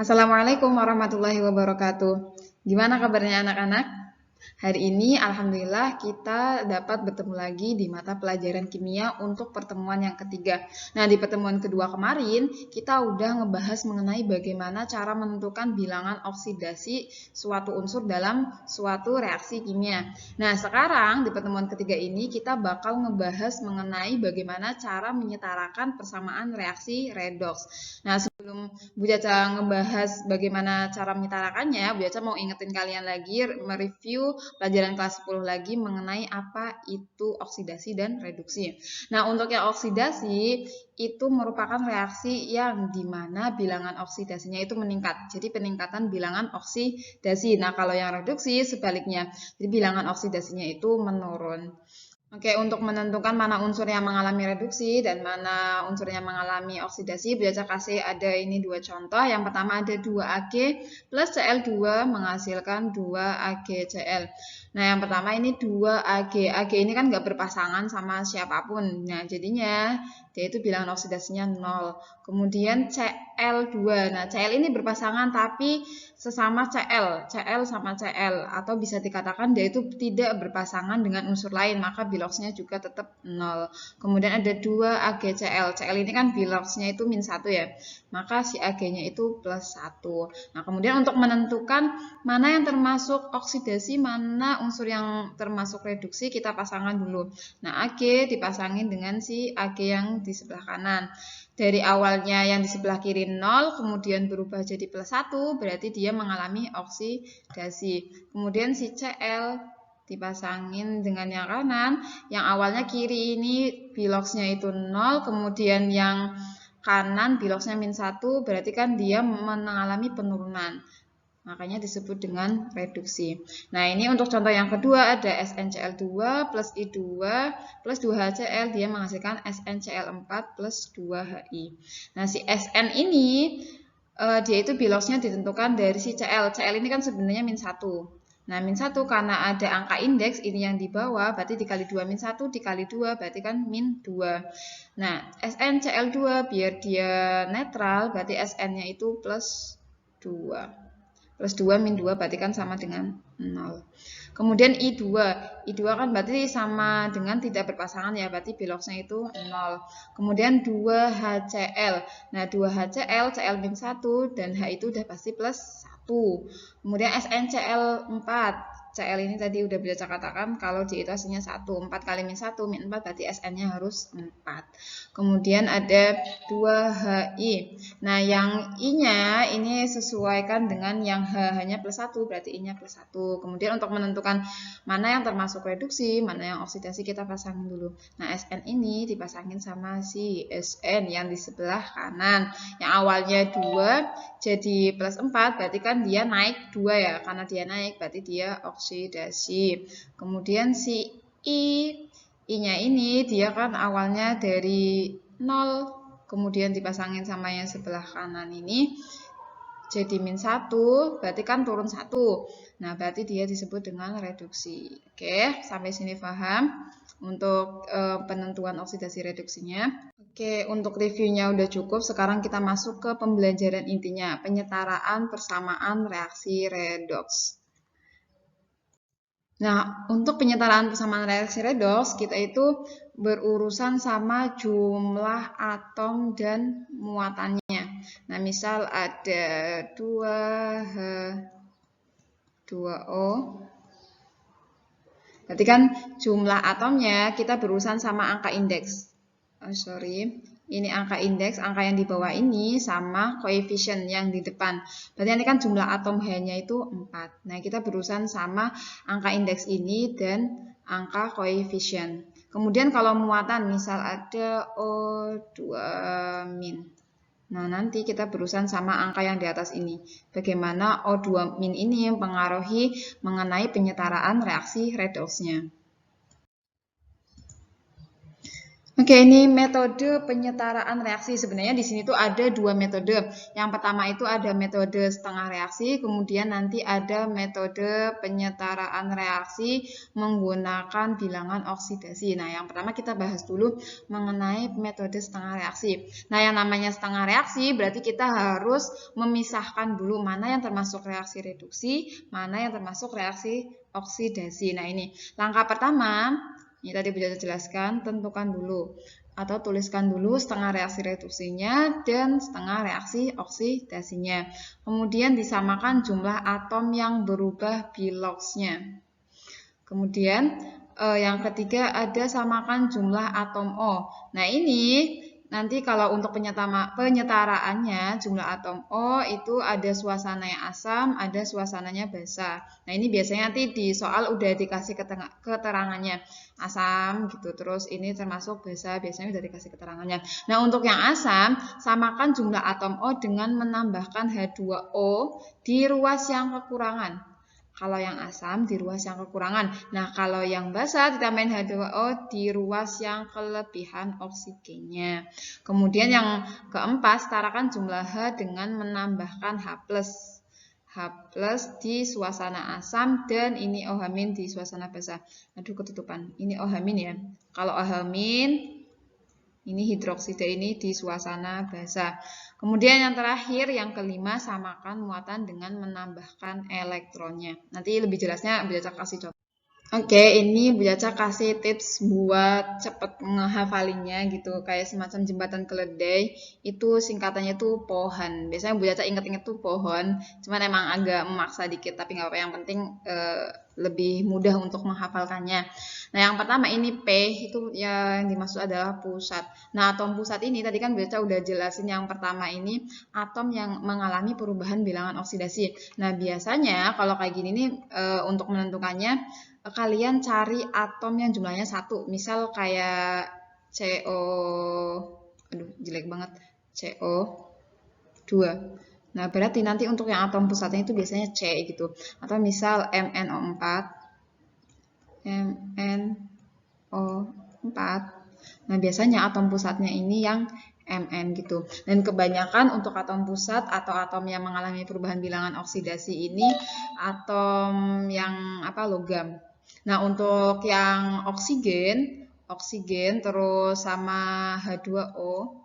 Assalamualaikum warahmatullahi wabarakatuh. Gimana kabarnya anak-anak? Hari ini alhamdulillah kita dapat bertemu lagi di mata pelajaran kimia untuk pertemuan yang ketiga. Nah, di pertemuan kedua kemarin kita udah ngebahas mengenai bagaimana cara menentukan bilangan oksidasi suatu unsur dalam suatu reaksi kimia. Nah, sekarang di pertemuan ketiga ini kita bakal ngebahas mengenai bagaimana cara menyetarakan persamaan reaksi redoks. Nah, sebelum Bu Caca ngebahas bagaimana cara menyetarakannya, Bu Caca mau ingetin kalian lagi mereview pelajaran kelas 10 lagi mengenai apa itu oksidasi dan reduksi. Nah, untuk yang oksidasi itu merupakan reaksi yang dimana bilangan oksidasinya itu meningkat. Jadi peningkatan bilangan oksidasi. Nah, kalau yang reduksi sebaliknya. Jadi bilangan oksidasinya itu menurun. Oke, untuk menentukan mana unsur yang mengalami reduksi dan mana unsur yang mengalami oksidasi, belajar kasih ada ini dua contoh. Yang pertama ada 2Ag plus Cl2 menghasilkan 2AgCl. Nah, yang pertama ini 2Ag. Ag ini kan nggak berpasangan sama siapapun. Nah, jadinya dia itu bilangan oksidasinya 0. Kemudian Cl2. Nah, Cl ini berpasangan tapi sesama Cl sama Cl, atau bisa dikatakan dia itu tidak berpasangan dengan unsur lain, maka biloxnya juga tetap 0. Kemudian ada 2 AgCl. Cl ini kan biloxnya itu -1 ya, maka si Ag-nya itu +1. Nah, kemudian untuk menentukan mana yang termasuk oksidasi, mana unsur yang termasuk reduksi, kita pasangkan dulu. Nah, Ag dipasangin dengan si Ag yang di sebelah kanan. Dari awalnya yang di sebelah kiri 0, kemudian berubah jadi +1, berarti dia mengalami oksidasi. Kemudian si Cl dipasangin dengan yang kanan, yang awalnya kiri ini biloxnya itu 0, kemudian yang kanan biloxnya -1, berarti kan dia mengalami penurunan. Makanya disebut dengan reduksi. Nah, ini untuk contoh yang kedua ada SnCl2 plus I2 plus 2HCl, dia menghasilkan SnCl4 plus 2Hi. Nah, si Sn ini dia itu biloxnya ditentukan dari si Cl. Cl ini kan sebenarnya -1. Nah, -1 karena ada angka indeks ini yang di bawah, berarti dikali 2 -1 dikali 2 berarti kan -2. Nah, SnCl2 biar dia netral, berarti Sn-nya itu plus 2. Plus 2 min 2 berarti kan sama dengan 0. Kemudian I2. I2 kan berarti sama dengan tidak berpasangan ya, berarti biloxnya itu 0. Kemudian 2HCl. Nah, 2HCl, Cl min 1 dan H itu udah pasti plus 1. Kemudian SnCl4. Cl ini tadi udah bisa katakan kalau D itu hasilnya 1. 4 kali min 1, min 4 berarti Sn-nya harus 4. Kemudian ada 2Hi. Nah, yang I-nya ini sesuaikan dengan yang H-nya +1, berarti I-nya +1. Kemudian untuk menentukan mana yang termasuk reduksi, mana yang oksidasi, kita pasangin dulu. Nah, Sn ini dipasangin sama si Sn yang di sebelah kanan. Yang awalnya 2 jadi +4, berarti kan dia naik 2 ya. Karena dia naik, berarti dia oksidasi. Kemudian si I-nya ini dia kan awalnya dari 0, kemudian dipasangin sama yang sebelah kanan ini jadi -1, berarti kan turun 1. Nah, berarti dia disebut dengan reduksi. Oke, sampai sini paham untuk penentuan oksidasi reduksinya. Oke, untuk reviewnya udah cukup. Sekarang kita masuk ke pembelajaran intinya, penyetaraan persamaan reaksi redoks. Nah, untuk penyetaraan persamaan reaksi redoks, kita itu berurusan sama jumlah atom dan muatannya. Nah, misal ada 2H, 2O. Berarti kan jumlah atomnya kita berurusan sama angka indeks. Ini angka indeks, angka yang di bawah ini sama koefisien yang di depan. Berarti ini kan jumlah atom H-nya itu 4. Nah, kita berurusan sama angka indeks ini dan angka koefisien. Kemudian kalau muatan, misal ada O2-. Nah, nanti kita berurusan sama angka yang di atas ini. Bagaimana O2- ini mempengaruhi mengenai penyetaraan reaksi redoksnya. Oke, ini metode penyetaraan reaksi. Sebenarnya di sini tuh ada dua metode. Yang pertama itu ada metode setengah reaksi, kemudian nanti ada metode penyetaraan reaksi menggunakan bilangan oksidasi. Nah, yang pertama kita bahas dulu mengenai metode setengah reaksi. Nah, yang namanya setengah reaksi berarti kita harus memisahkan dulu mana yang termasuk reaksi reduksi, mana yang termasuk reaksi oksidasi. Nah, ini langkah pertama. Ini tadi sudah jelaskan, tentukan dulu atau tuliskan dulu setengah reaksi reduksinya dan setengah reaksi oksidasinya. Kemudian disamakan jumlah atom yang berubah biloxnya. Kemudian yang ketiga ada samakan jumlah atom O. Nah, ini nanti kalau untuk penyetaraannya jumlah atom O itu ada suasananya asam, ada suasananya basa. Nah, ini biasanya nanti di soal udah dikasih keterangannya asam gitu. Terus ini termasuk basa, biasanya udah dikasih keterangannya. Nah, untuk yang asam, samakan jumlah atom O dengan menambahkan H2O di ruas yang kekurangan. Kalau yang asam di ruas yang kekurangan. Nah, kalau yang basa ditambahin H2O di ruas yang kelebihan oksigennya. Kemudian yang keempat, setarakan jumlah H dengan menambahkan H+. H+ di suasana asam dan ini OH- di suasana basa. Aduh, ketutupan. Ini OH- ya. Kalau OH- ini hidroksida ini di suasana basa. Kemudian yang terakhir, yang kelima, samakan muatan dengan menambahkan elektronnya. Nanti lebih jelasnya Bu Caca kasih contoh. Oke, ini Bu Caca kasih tips buat cepet ngehafalinya gitu. Kayak semacam jembatan keledai, itu singkatannya tuh pohon. Biasanya Bu Caca inget-inget tuh pohon, cuman emang agak memaksa dikit, tapi nggak apa-apa. Yang penting lebih mudah untuk menghafalkannya. Nah, yang pertama ini P, itu yang dimaksud adalah pusat. Nah, atom pusat ini tadi kan Bu Caca udah jelasin yang pertama ini atom yang mengalami perubahan bilangan oksidasi. Nah, biasanya kalau kayak gini nih untuk menentukannya kalian cari atom yang jumlahnya 1. Misal kayak CO, aduh jelek banget, CO2. Nah, berarti nanti untuk yang atom pusatnya itu biasanya C gitu. Atau misal MnO4, MnO4. Nah, biasanya atom pusatnya ini yang Mn gitu. Dan kebanyakan untuk atom pusat atau atom yang mengalami perubahan bilangan oksidasi ini atom yang logam. Nah, untuk yang oksigen terus sama H2O.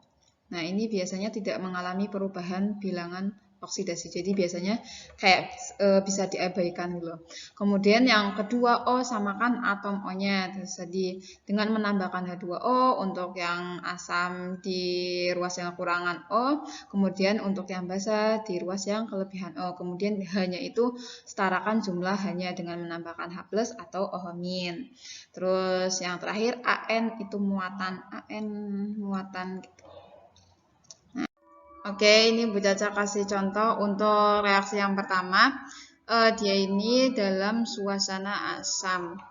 Nah, ini biasanya tidak mengalami perubahan bilangan oksidasi. Jadi biasanya kayak bisa diabaikan dulu. Kemudian yang kedua O samakan atom O-nya. Jadi dengan menambahkan H2O untuk yang asam di ruas yang kekurangan O, kemudian untuk yang basa di ruas yang kelebihan O. Kemudian hanya itu setarakan jumlah hanya dengan menambahkan H+ atau OH-. Terus yang terakhir AN itu muatan, AN muatan gitu. Oke, ini Bu Caca kasih contoh untuk reaksi yang pertama. Dia ini dalam suasana asam.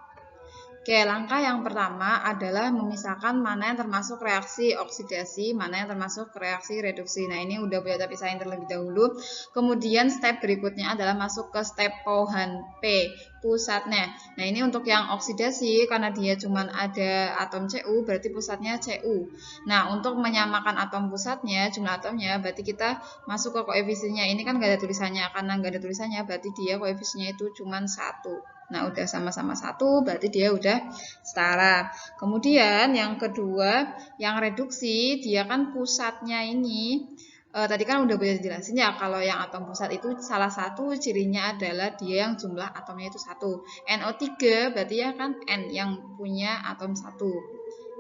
Oke, langkah yang pertama adalah memisahkan mana yang termasuk reaksi oksidasi, mana yang termasuk reaksi reduksi. Nah, ini udah Bu Caca pisahin terlebih dahulu. Kemudian step berikutnya adalah masuk ke step POHAN P, pusatnya. Nah, ini untuk yang oksidasi, karena dia cuma ada atom Cu, berarti pusatnya Cu. Nah, untuk menyamakan atom pusatnya, jumlah atomnya, berarti kita masuk ke koefisiennya. Ini kan nggak ada tulisannya, karena nggak ada tulisannya, berarti dia koefisiennya itu cuma 1. Nah, udah sama-sama 1, berarti dia udah setara. Kemudian yang kedua, yang reduksi, dia kan pusatnya ini, tadi kan udah boleh jelasin ya, kalau yang atom pusat itu salah satu cirinya adalah dia yang jumlah atomnya itu 1. NO3 berarti ya kan N yang punya atom 1.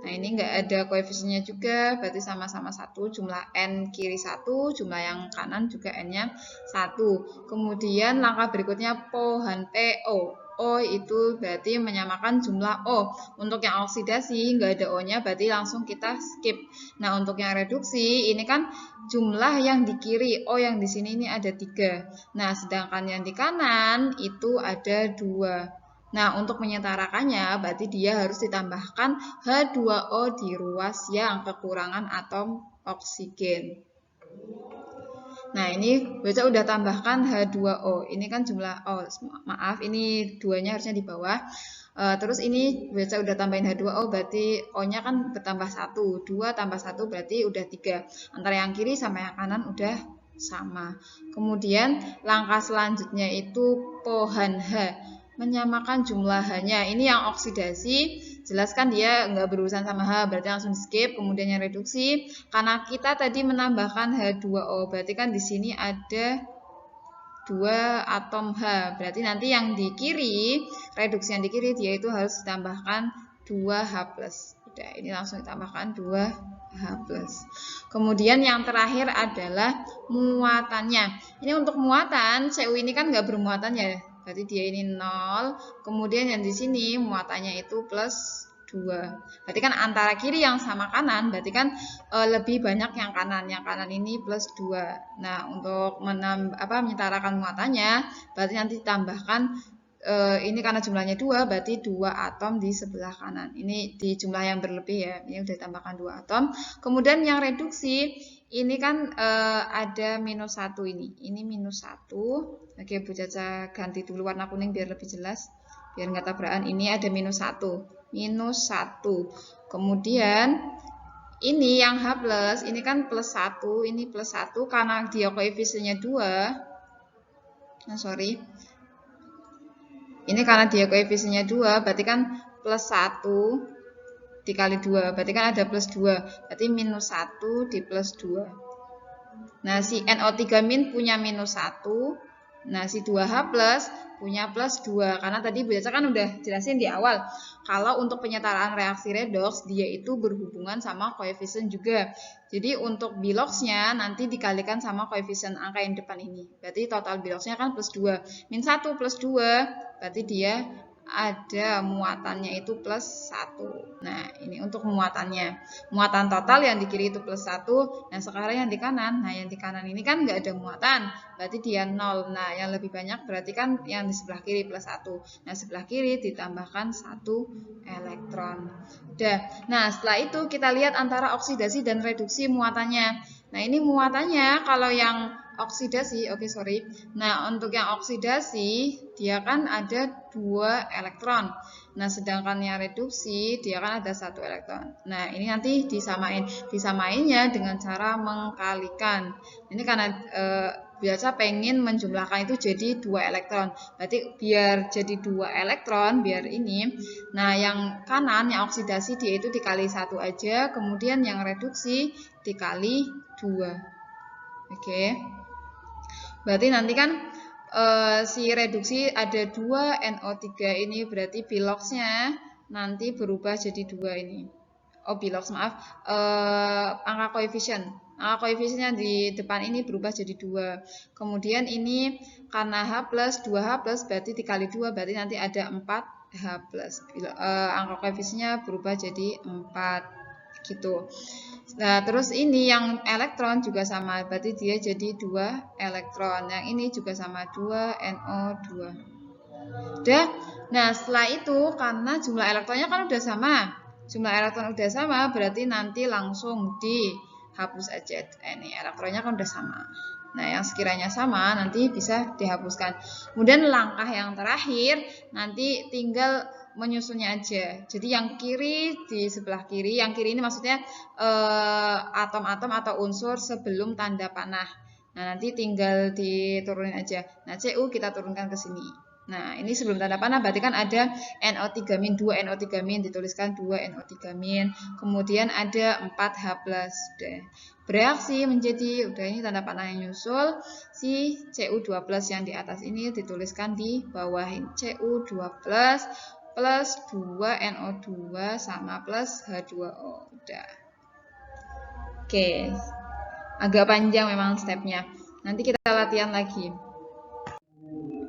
Nah, ini nggak ada koefisiennya juga, berarti sama-sama 1, jumlah N kiri 1, jumlah yang kanan juga N-nya 1. Kemudian langkah berikutnya POHAN PO. O itu berarti menyamakan jumlah O. Untuk yang oksidasi nggak ada O-nya, berarti langsung kita skip. Nah, untuk yang reduksi ini kan jumlah yang di kiri, O yang di sini ini ada 3. Nah, sedangkan yang di kanan itu ada 2. Nah, untuk menyetarakannya berarti dia harus ditambahkan H2O di ruas yang kekurangan atom oksigen. Nah, ini Baca udah tambahkan H2O. Ini kan jumlah, maaf, ini 2-nya harusnya di bawah. Terus ini Baca udah tambahin H2O, berarti O-nya kan bertambah 1. 2 tambah 1 berarti udah 3. Antara yang kiri sama yang kanan udah sama. Kemudian langkah selanjutnya itu Pohan H. Menyamakan jumlah H-nya. Ini yang oksidasi, jelaskan dia nggak berurusan sama H, berarti langsung skip. Kemudian yang reduksi, karena kita tadi menambahkan H2O, berarti kan di sini ada 2 atom H. Berarti nanti yang di kiri, reduksi yang di kiri, dia itu harus ditambahkan 2H+. Udah, ini langsung ditambahkan 2H+. Kemudian yang terakhir adalah muatannya. Ini untuk muatan, Cu ini kan nggak bermuatan ya. Berarti dia ini 0. Kemudian yang di sini muatannya itu plus 2. Berarti kan antara kiri yang sama kanan, berarti kan lebih banyak yang kanan. Yang kanan ini plus 2. Nah, untuk menyetarakan muatannya, berarti nanti ditambahkan ini karena jumlahnya 2, berarti 2 atom di sebelah kanan. Ini di jumlah yang berlebih ya. Ini udah ditambahkan 2 atom. Kemudian yang reduksi, ini kan ada -1 ini. Ini -1. Oke, Bu Caca ganti dulu warna kuning biar lebih jelas. Biar nggak tabrakan. Ini ada -1. -1. Kemudian ini yang H+, ini kan +1, ini +1 karena dia koefisiennya 2. Nah, sorry. Ini karena dia koefisiennya 2, berarti kan +1 dikali 2, berarti kan ada +2. Berarti -1 di +2. Nah, si NO3- punya -1. Nah, si 2H+ punya +2. Karena tadi Bu Caca kan udah jelasin di awal, kalau untuk penyetaraan reaksi redoks, dia itu berhubungan sama koefisien juga. Jadi untuk biloxnya nanti dikalikan sama koefisien angka yang depan ini. Berarti total biloxnya kan +2. -1 + 2, berarti dia ada muatannya itu +1. Nah, ini untuk muatannya. Muatan total yang di kiri itu +1. Nah, sekarang yang di kanan. Nah, yang di kanan ini kan nggak ada muatan. Berarti dia 0. Nah, yang lebih banyak berarti kan yang di sebelah kiri +1. Nah, sebelah kiri ditambahkan 1 elektron. Udah. Nah, setelah itu kita lihat antara oksidasi dan reduksi muatannya. Nah, ini muatannya kalau yang oksidasi, Nah, untuk yang oksidasi, dia kan ada 2 elektron. Nah, sedangkan yang reduksi, dia kan ada 1 elektron. Nah, ini nanti disamain. Disamainnya dengan cara mengkalikan. Ini karena biasa pengen menjumlahkan itu jadi 2 elektron. Berarti biar jadi 2 elektron, biar ini. Nah, yang kanan, yang oksidasi, dia itu dikali 1 aja. Kemudian yang reduksi dikali 2. Oke. Berarti nanti kan si reduksi ada 2 NO3 ini, berarti biloxnya nanti berubah jadi 2 ini. Oh, bilox, maaf. Angka koefisien. Angka koefisiennya di depan ini berubah jadi 2. Kemudian ini karena H+, 2H+, berarti dikali 2, berarti nanti ada 4H+. Angka koefisiennya berubah jadi 4. Gitu. Nah, terus ini yang elektron juga sama, berarti dia jadi 2 elektron. Yang ini juga sama, 2 NO2. Udah. Nah, setelah itu karena jumlah elektronnya kan udah sama. Jumlah elektron udah sama, berarti nanti langsung dihapus aja. Ini elektronnya kan udah sama. Nah, yang sekiranya sama nanti bisa dihapuskan. Kemudian langkah yang terakhir nanti tinggal menyusunnya aja. Jadi yang kiri di sebelah kiri, yang kiri ini maksudnya atom-atom atau unsur sebelum tanda panah. Nah, nanti tinggal diturunin aja. Nah, Cu kita turunkan ke sini. Nah, ini sebelum tanda panah berarti kan ada NO3-, 2 NO3-, dituliskan 2 NO3-. Kemudian ada 4H+. Udah. Bereaksi menjadi, udah ini tanda panah yang nyusul, si Cu2+ yang di atas ini dituliskan di bawah ini. Cu2+ plus 2 NO2 sama plus H2O. Udah. Oke. Agak panjang memang stepnya. Nanti kita latihan lagi.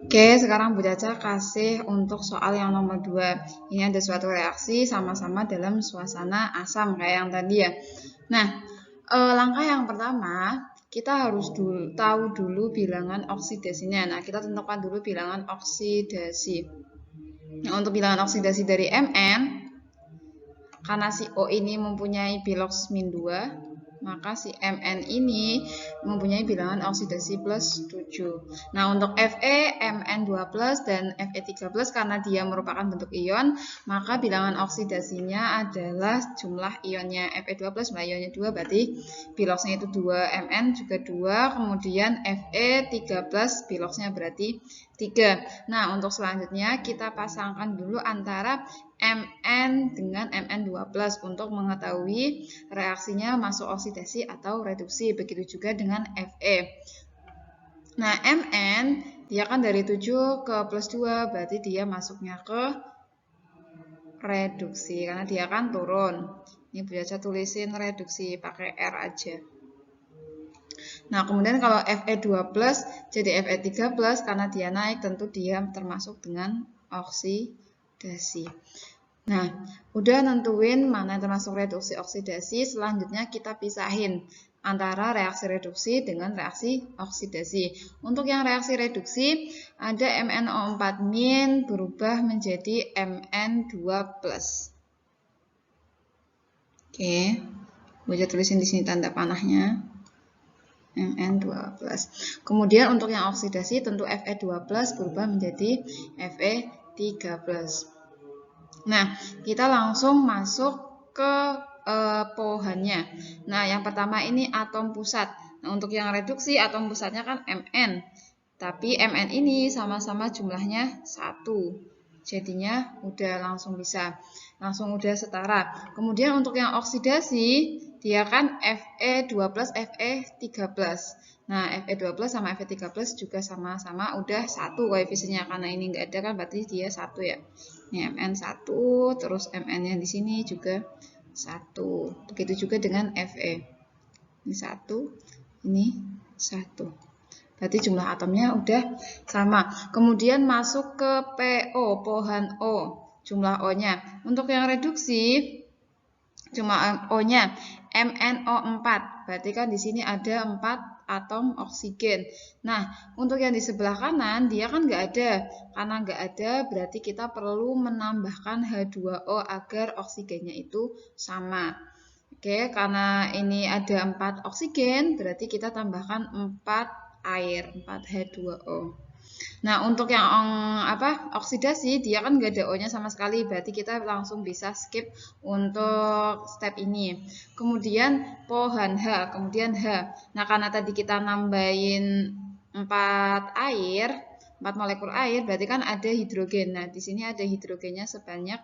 Oke, sekarang Bu Caca kasih untuk soal yang nomor 2. Ini ada suatu reaksi sama-sama dalam suasana asam kayak yang tadi ya. Nah, langkah yang pertama, kita harus tahu dulu bilangan oksidasinya. Nah, kita tentukan dulu bilangan oksidasi. Nah, untuk bilangan oksidasi dari Mn, karena si O ini mempunyai bilox -2, maka si Mn ini mempunyai bilangan oksidasi plus 7. Nah, untuk Fe, Mn2+, dan Fe3+, karena dia merupakan bentuk ion, maka bilangan oksidasinya adalah jumlah ionnya. Fe2+, jumlah ionnya 2, berarti biloxnya itu 2, Mn juga 2, kemudian Fe3+, biloxnya berarti 3. Nah, untuk selanjutnya kita pasangkan dulu antara Mn dengan Mn2+ untuk mengetahui reaksinya masuk oksidasi atau reduksi. Begitu juga dengan Fe. Nah, Mn dia kan dari 7 ke plus 2, berarti dia masuknya ke reduksi karena dia kan turun. Ini biasa tulisin reduksi pakai R aja. Nah, kemudian kalau Fe2+ jadi Fe3+ karena dia naik, tentu dia termasuk dengan oksidasi. Nah, udah nentuin mana yang termasuk reduksi oksidasi, selanjutnya kita pisahin antara reaksi reduksi dengan reaksi oksidasi. Untuk yang reaksi reduksi, ada MnO4- berubah menjadi Mn2+. Oke, bisa tulisin di sini tanda panahnya. Mn2+. Kemudian untuk yang oksidasi tentu Fe2+ berubah menjadi Fe3+. Nah, kita langsung masuk ke pohannya. Nah, yang pertama ini atom pusat. Nah, untuk yang reduksi atom pusatnya kan Mn. Tapi Mn ini sama-sama jumlahnya 1. Jadinya udah langsung udah setara. Kemudian untuk yang oksidasi, dia kan Fe2+, Fe3+. Nah, Fe2+ sama Fe3+ juga sama-sama udah 1 koefisiennya. Karena ini enggak ada kan berarti dia 1 ya. Ini Mn1, terus Mn yang di sini juga 1. Begitu juga dengan Fe. Ini 1, ini 1. Berarti jumlah atomnya udah sama. Kemudian masuk ke PO, pohan O, jumlah O-nya. Untuk yang reduksi, jumlah O-nya MnO4. Berarti kan di sini ada 4 atom oksigen. Nah, untuk yang di sebelah kanan dia kan nggak ada. Karena nggak ada berarti kita perlu menambahkan H2O agar oksigennya itu sama. Oke, karena ini ada 4 oksigen berarti kita tambahkan 4 air, 4 H2O. Nah, untuk yang oksidasi dia kan nggak ada O-nya sama sekali, berarti kita langsung bisa skip untuk step ini. Kemudian pohan H, kemudian H. Nah, karena tadi kita nambahin 4 molekul air, berarti kan ada hidrogen. Nah, di sini ada hidrogennya sebanyak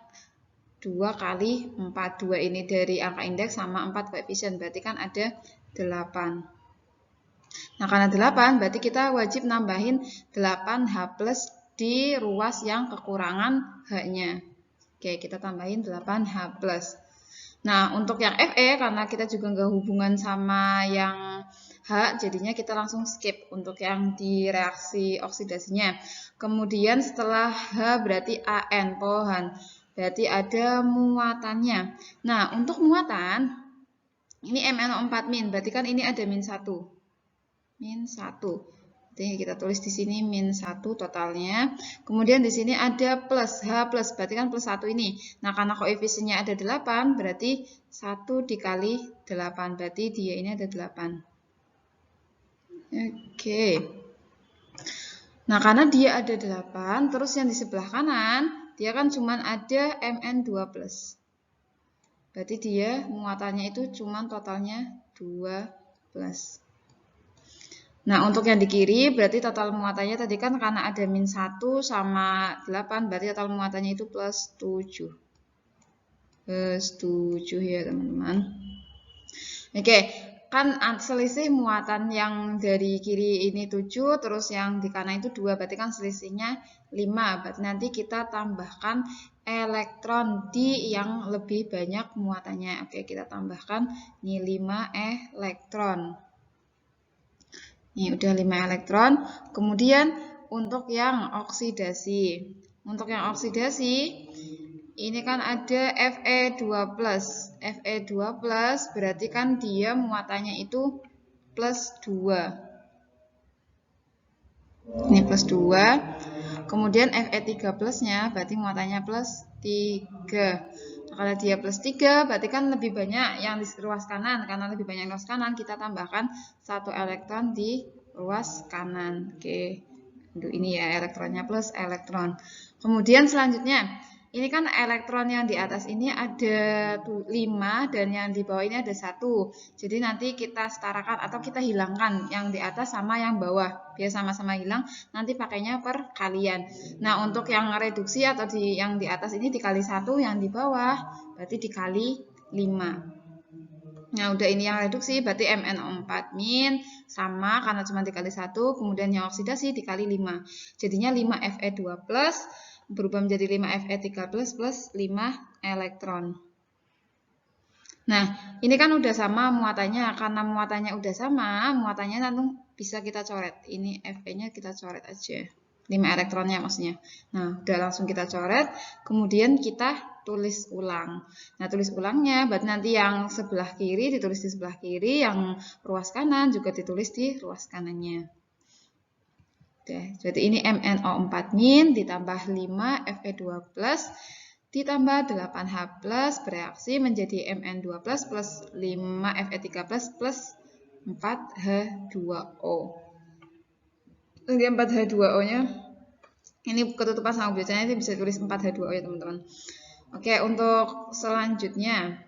2 kali 4. 2 ini dari angka indeks sama 4 koefisien, berarti kan ada 8. Nah, karena 8, berarti kita wajib nambahin 8H+ di ruas yang kekurangan H-nya. Oke, kita tambahin 8H+. Nah, untuk yang Fe, karena kita juga nggak hubungan sama yang H, jadinya kita langsung skip untuk yang di reaksi oksidasinya. Kemudian setelah H berarti An, pohan. Berarti ada muatannya. Nah, untuk muatan, ini MnO4-, berarti kan ini ada -1. -1. Jadi kita tulis di sini -1 totalnya. Kemudian di sini ada plus H+, berarti kan +1 ini. Nah, karena koefisiennya ada 8, berarti 1 dikali 8, berarti dia ini ada 8. Oke. Nah, karena dia ada 8, terus yang di sebelah kanan, dia kan cuma ada Mn2+. Berarti dia muatannya itu cuma totalnya 12. Nah, untuk yang di kiri berarti total muatannya tadi kan karena ada -1 sama 8, berarti total muatannya itu +7. +7 ya, teman-teman. Oke, kan selisih muatan yang dari kiri ini 7, terus yang di kanan itu 2, berarti kan selisihnya 5. Berarti nanti kita tambahkan elektron di yang lebih banyak muatannya. Oke, kita tambahkan ini 5 elektron. Ini udah 5 elektron. Kemudian untuk yang oksidasi. Untuk yang oksidasi, ini kan ada Fe2+. Fe2+ berarti kan dia muatannya itu +2. Ini +2. Kemudian Fe3+-nya berarti muatannya +3. Kalau dia plus 3, berarti kan lebih banyak yang di ruas kanan. Karena lebih banyak ruas kanan, kita tambahkan 1 elektron di ruas kanan. Oke, ini ya elektronnya plus elektron. Kemudian selanjutnya, ini kan elektron yang di atas ini ada 5 dan yang di bawah ini ada 1. Jadi nanti kita setarakan atau kita hilangkan yang di atas sama yang bawah. Biar sama-sama hilang, nanti pakainya perkalian. Nah, untuk yang reduksi atau yang di atas ini dikali 1, yang di bawah berarti dikali 5. Nah, udah ini yang reduksi, berarti MnO4- sama karena cuma dikali 1, kemudian yang oksidasi dikali 5. Jadinya 5Fe2+, berubah menjadi 5Fe3+ plus 5 elektron. Nah, ini kan udah sama muatannya. Karena muatannya udah sama, muatannya langsung bisa kita coret. Ini Fe-nya kita coret aja. 5 elektronnya maksudnya. Nah, udah langsung kita coret. Kemudian kita tulis ulang. Nah, tulis ulangnya berarti nanti yang sebelah kiri ditulis di sebelah kiri, yang ruas kanan juga ditulis di ruas kanannya. Oke, jadi ini MnO4- ditambah 5 Fe2+ ditambah 8H+ bereaksi menjadi Mn2+ plus 5 Fe3+ plus 4H2O. Ini 4H2O-nya, ini ketutupan sama bujacanya, ini bisa tulis 4H2O ya teman-teman. Oke, untuk selanjutnya.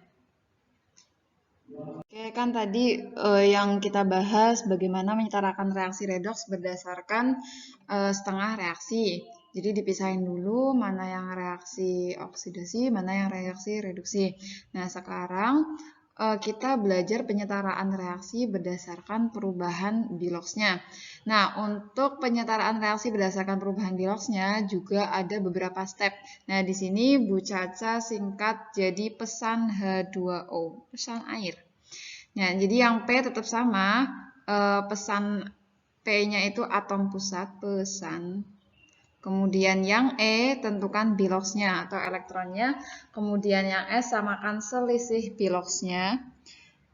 Oke, kan tadi yang kita bahas bagaimana menyetarakan reaksi redoks berdasarkan setengah reaksi. Jadi dipisahin dulu mana yang reaksi oksidasi, mana yang reaksi reduksi. Nah, sekarang kita belajar penyetaraan reaksi berdasarkan perubahan biloxnya. Nah, untuk penyetaraan reaksi berdasarkan perubahan biloxnya juga ada beberapa step. Nah, di sini Bu Caca singkat jadi pesan H2O, pesan air. Nah, jadi yang P tetap sama, pesan P-nya itu atom pusat, pesan. Kemudian yang E tentukan biloxnya atau elektronnya. Kemudian yang S samakan selisih biloxnya.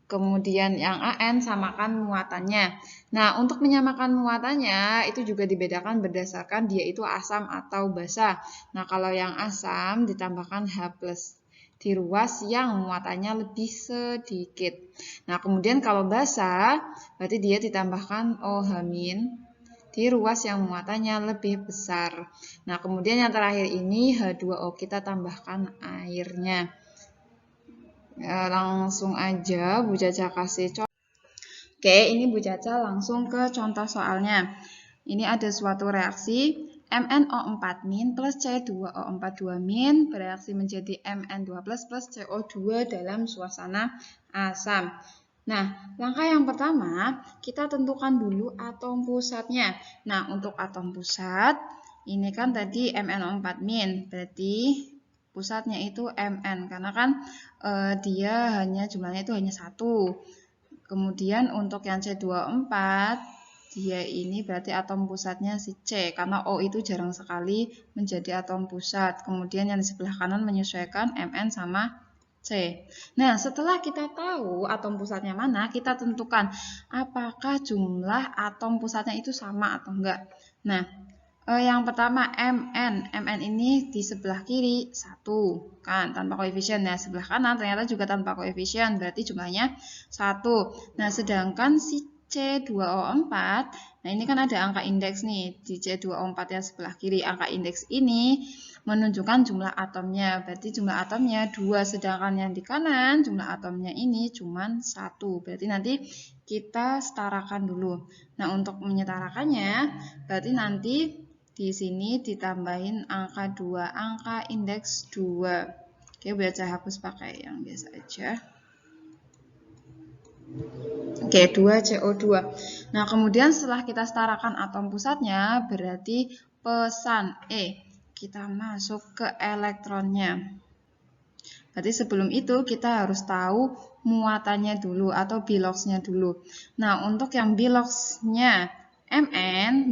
Kemudian yang AN samakan muatannya. Nah, untuk menyamakan muatannya itu juga dibedakan berdasarkan dia itu asam atau basa. Nah, kalau yang asam ditambahkan H+. Di ruas yang muatannya lebih sedikit. Nah, kemudian kalau basa, berarti dia ditambahkan OH- di ruas yang muatannya lebih besar. Nah, kemudian yang terakhir ini H2O, kita tambahkan airnya. Langsung aja Bu Caca kasih contoh. Oke, ini Bu Caca langsung ke contoh soalnya. Ini ada suatu reaksi MnO4- plus C2O42- bereaksi menjadi Mn2+ plus CO2 dalam suasana asam. Nah, langkah yang pertama, kita tentukan dulu atom pusatnya. Nah, untuk atom pusat, ini kan tadi MnO4-, berarti pusatnya itu Mn, karena kan dia jumlahnya itu hanya 1. Kemudian untuk yang C24, dia ini berarti atom pusatnya si C, karena O itu jarang sekali menjadi atom pusat. Kemudian yang di sebelah kanan menyesuaikan Mn sama C. Nah, setelah kita tahu atom pusatnya mana, kita tentukan apakah jumlah atom pusatnya itu sama atau enggak. Nah, yang pertama Mn ini di sebelah kiri 1 kan tanpa koefisien. Nah, sebelah kanan ternyata juga tanpa koefisien, berarti jumlahnya 1. Nah, sedangkan si C2O4, nah ini kan ada angka indeks nih di C2O4 yang sebelah kiri. Angka indeks ini menunjukkan jumlah atomnya, berarti jumlah atomnya 2, sedangkan yang di kanan jumlah atomnya ini cuma 1. Berarti nanti kita setarakan dulu. Nah, untuk menyetarakannya berarti nanti di sini ditambahin angka 2, angka indeks 2. Oke, biar saya hapus pakai yang biasa aja. Oke, 2CO2. Nah, kemudian setelah kita setarakan atom pusatnya, berarti pesan E. Kita masuk ke elektronnya. Berarti sebelum itu kita harus tahu muatannya dulu atau biloxnya dulu. Nah, untuk yang biloxnya Mn,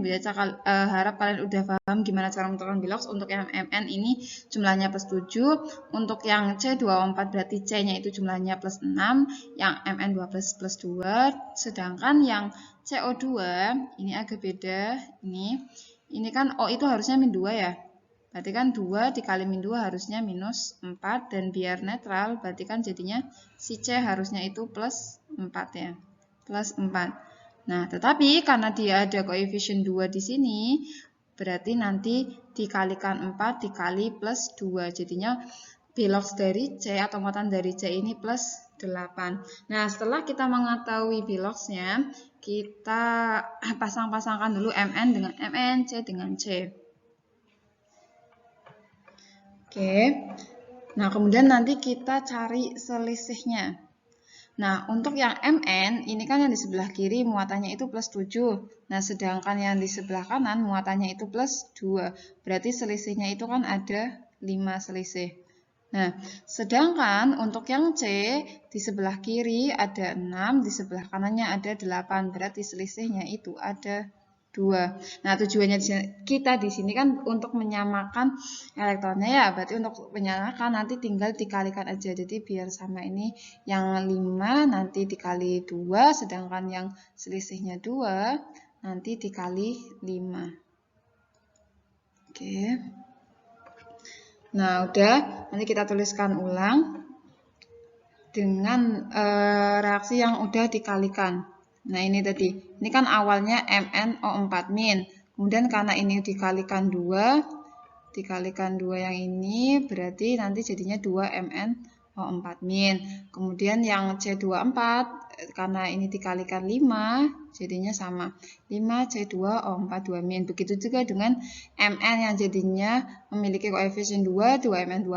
harap kalian udah paham gimana cara menentukan bilox. Untuk yang Mn ini jumlahnya plus 7, untuk yang C2O4 berarti C-nya itu jumlahnya plus 6, yang Mn2 plus 2, sedangkan yang CO2 ini agak beda, ini kan O itu harusnya min 2 ya. Berarti kan 2 dikali min 2 harusnya minus 4, dan biar netral berarti kan jadinya si C harusnya itu plus 4 ya. Plus 4. Nah, tetapi karena dia ada koefisien 2 di sini, berarti nanti dikalikan 4 dikali plus 2. Jadinya bilox dari C atau muatan dari C ini plus 8. Nah, setelah kita mengetahui biloxnya, kita pasang-pasangkan dulu Mn dengan Mn, C dengan C. Oke, nah kemudian nanti kita cari selisihnya. Nah, untuk yang Mn, ini kan yang di sebelah kiri muatannya itu plus 7. Nah, sedangkan yang di sebelah kanan muatannya itu plus 2. Berarti selisihnya itu kan ada 5 selisih. Nah, sedangkan untuk yang C, di sebelah kiri ada 6, di sebelah kanannya ada 8. Berarti selisihnya itu ada 2. Nah, tujuannya kita di sini kan untuk menyamakan elektronnya ya. Berarti untuk menyamakan nanti tinggal dikalikan aja. Jadi biar sama ini yang 5 nanti dikali 2, sedangkan yang selisihnya 2 nanti dikali 5. Oke. Nah, udah. Nanti kita tuliskan ulang dengan reaksi yang udah dikalikan. Nah, ini tadi. Ini kan awalnya MnO4 min. Kemudian karena ini dikalikan 2 yang ini, berarti nanti jadinya 2 MnO4 min. Kemudian yang C24, karena ini dikalikan 5, jadinya sama. 5 C2O4 2 min. Begitu juga dengan Mn yang jadinya memiliki koefisien 2, 2 Mn2+,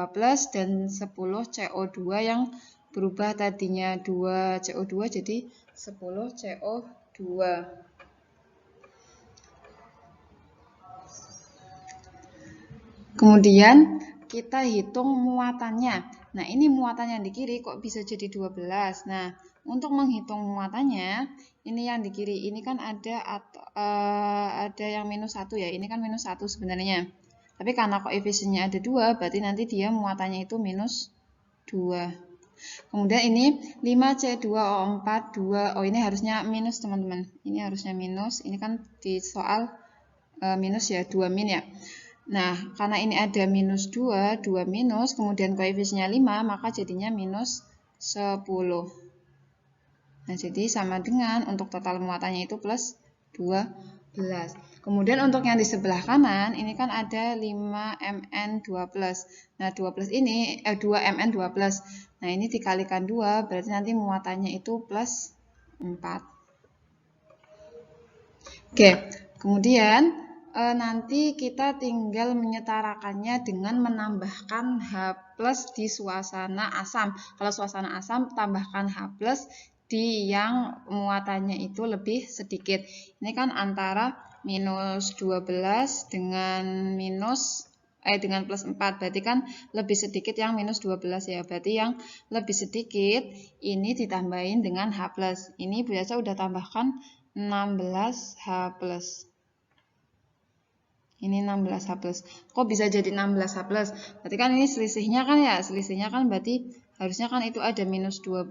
dan 10 CO2 yang berubah tadinya 2 CO2 jadi 10 CO2. Kemudian kita hitung muatannya. Nah, ini muatannya yang di kiri kok bisa jadi 12. Nah, untuk menghitung muatannya, ini yang di kiri ini kan ada yang minus 1 ya. Ini kan minus 1 sebenarnya. Tapi karena koefisiennya ada 2, berarti nanti dia muatannya itu minus 2. Kemudian ini 5C2O4 2. Oh, ini harusnya minus, teman-teman. Ini harusnya minus. Ini kan di soal minus ya, 2 min ya. Nah, karena ini ada minus 2, 2 minus, kemudian koefisiennya 5, maka jadinya minus 10. Nah, jadi sama dengan untuk total muatannya itu plus 12. Kemudian untuk yang di sebelah kanan, ini kan ada 5Mn2+. Nah, 2 ini 2Mn2+. Nah, ini dikalikan 2, berarti nanti muatannya itu plus 4. Oke, kemudian nanti kita tinggal menyetarakannya dengan menambahkan H+ di suasana asam. Kalau suasana asam, tambahkan H+ di yang muatannya itu lebih sedikit. Ini kan antara minus 12 dengan dengan plus 4. Berarti kan lebih sedikit yang minus 12 ya. Berarti yang lebih sedikit ini ditambahin dengan H+. Ini Bu Caca udah tambahkan 16H+. Ini 16H+. Kok bisa jadi 16H+? Berarti kan ini selisihnya kan ya. Selisihnya kan berarti harusnya kan itu ada minus 12.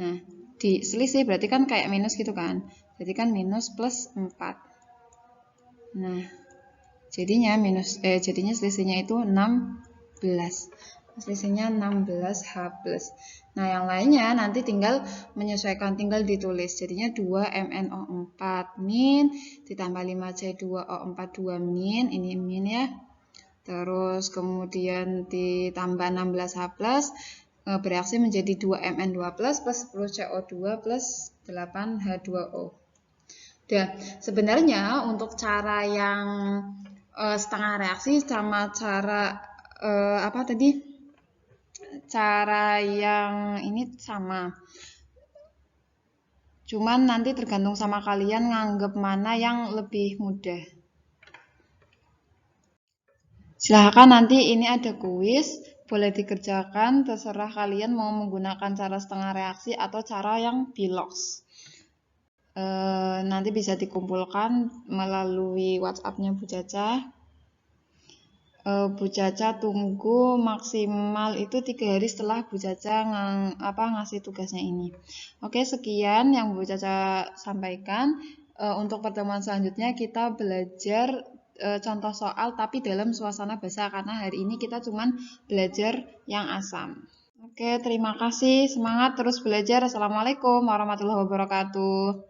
Nah, di selisih berarti kan kayak minus gitu kan. Jadi kan minus plus 4. Nah, jadinya selisihnya itu 16. Selisihnya 16H+. Nah, yang lainnya nanti tinggal menyesuaikan, tinggal ditulis. Jadinya 2MnO4 min ditambah 5C2O4 2 min, ini min ya. Terus kemudian ditambah 16H+, bereaksi menjadi 2Mn2+ plus 10CO2 plus 8H2O. Dan sebenarnya untuk cara yang setengah reaksi sama cara cara yang ini sama. Cuman nanti tergantung sama kalian nganggep mana yang lebih mudah. Silahkan nanti ini ada kuis, boleh dikerjakan, terserah kalian mau menggunakan cara setengah reaksi atau cara yang bilox. Nanti bisa dikumpulkan melalui WhatsApp-nya Bu Caca. Bu Caca tunggu maksimal itu 3 hari setelah Bu Caca ngasih tugasnya ini. Oke, sekian yang Bu Caca sampaikan. Untuk pertemuan selanjutnya kita belajar contoh soal tapi dalam suasana bahasa, karena hari ini kita cuman belajar yang asam. Oke, terima kasih. Semangat terus belajar. Assalamualaikum warahmatullahi wabarakatuh.